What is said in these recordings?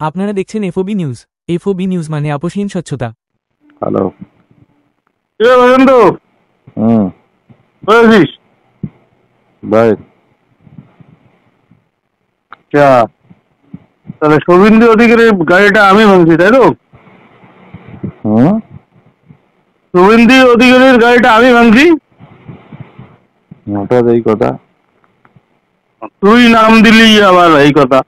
আপনারা দেখছেন FOB news. FOB news মানে আপোষহীন স্বচ্ছতা। হ্যালো, বসন্ত বলছিস ভাই। তাহলে শুভেন্দু অধিকারীর গাড়িটা আমি ভাঙছি, তাই তো? শুভেন্দু অধিকারীর গাড়িটা আমি ভাঙছি। হঠাৎ এই কথা? তুই নাম দিলি আবার এই কথা।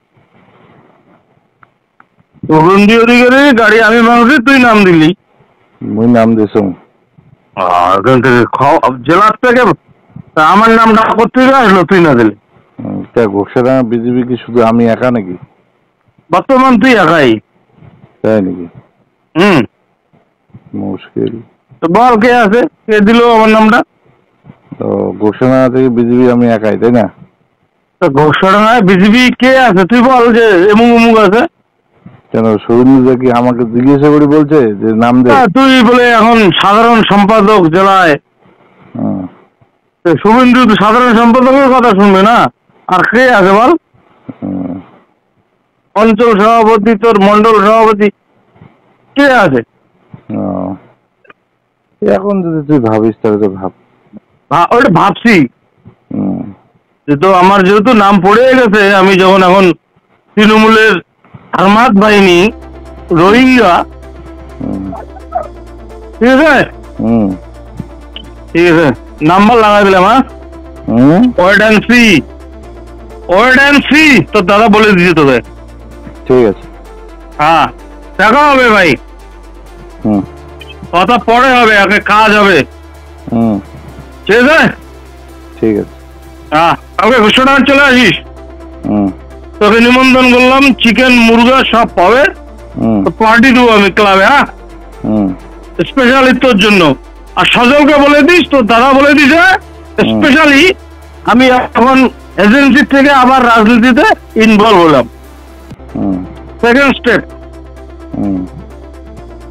শুভেন্দু অধিকারীর গাড়ি আমি ভাঙছি, তুই নাম দিলি। মুই নাম দিছ জেলার থেকে আমার নামটা পত্রিকা আসলো, তুই না দিলি। ঘোষণা বিজেপি কি শুধু আমি একা নাকি? বর্তমান তুই একাই, তাই নাকি? মুশকিল। তো বল কে আছে, কে দিল আমার নামটা? তো ঘোষণা থেকে বিজেপি আমি একাই, তাই না? তো ঘোষণায় বিজেপি কে আছে তুই বল, যে এমুক অমুক আছে। কেন শুভেন্দু কি আমাকে জিজ্ঞাসা করে বলছে যে নাম দে? তুই বলে এখন সাধারণ সম্পাদক জেলায়, শুভেন্দু তো সাধারণ সম্পাদকের কথা শুনবে না, আর কে আছে বল? অঞ্চল সভাপতি, তোর মন্ডল সভাপতি কে আছে? এখন যদি তুই ভাবিস তাহলে তো ভাব। ওটা ভাবছি যে, তো আমার যেহেতু নাম পড়ে গেছে, আমি যখন এখন তৃণমূলের হারমাত বাহিনী রোহিঙ্গা, ঠিক আছে ঠিক আছে, নাম্বার লাগাই দিলাম। Wait and see, wait and see, তোর দাদা বলে দিয়েছে তোকে। ঠিক আছে, হ্যাঁ দেখা হবে ভাই, কথা পরে হবে, আগে কাজ হবে। ঠিক আছে ঠিক আছে। হ্যাঁ, কালকে ঘোষণা চলে আসিস। তোকে নিমন্ত্রণ করলাম, চিকেন মুরগা সব পাবে, পার্টি দেবো আমি ক্লাবে। হ্যাঁ, স্পেশালি তোর জন্য। আর সজলকে বলে দিস, তোর দাদা বলে দিস, স্পেশালি আমি এখন এজেন্সি থেকে আবার রাজনীতিতে ইনভলভ হলাম, সেকেন্ড স্টেপ।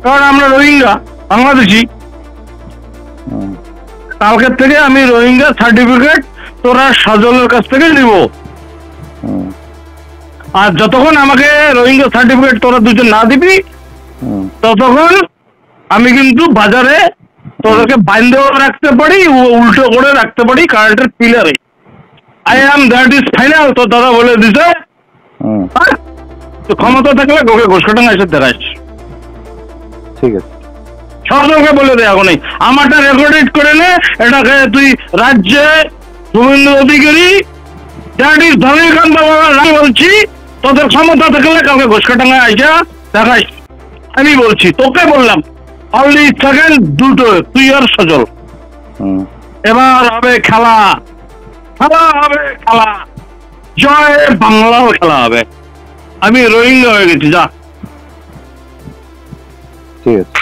কারণ আমরা রোহিঙ্গা বাংলাদেশি, কালকের থেকে আমি রোহিঙ্গা সার্টিফিকেট তোরা সজলের কাছ থেকে নিব। আর যতক্ষণ আমাকে রোহিঙ্গা সার্টিফিকেট তোরা দুজন না দিবি, ততক্ষণ আমি কিন্তু বাজারে তোদেরকে বাইন্দেও রাখতে পারি, উল্টো করে রাখতে পারি কারেন্টের পিলারে। I am that is final, তোর দাদা বলে দিছে। তো ক্ষমতা থাকলে ওকে ঘোষণা এসে দেখাস। ঠিক আছে, সরকারকে বলে দে এখনই, আমারটা রেকর্ডেড করে নে, এটাকে তুই রাজ্যে শুভেন্দু অধিকারী দ্যাট ইজ ধর্মীকান্ত রায় বলছি, তোদের ক্ষমতা থাকলে কাউকে ঘোষকাটাঙ্গায় আইসা দেখাস। আমি বলছি, তোকে বললাম অনলি সেকেন্ড দুটো, তুই আর সজল। এবার হবে খেলা, খেলা হবে খেলা, জয় বাংলাও খেলা হবে। আমি রোহিঙ্গা হয়ে গেছি, যা। ঠিক আছে।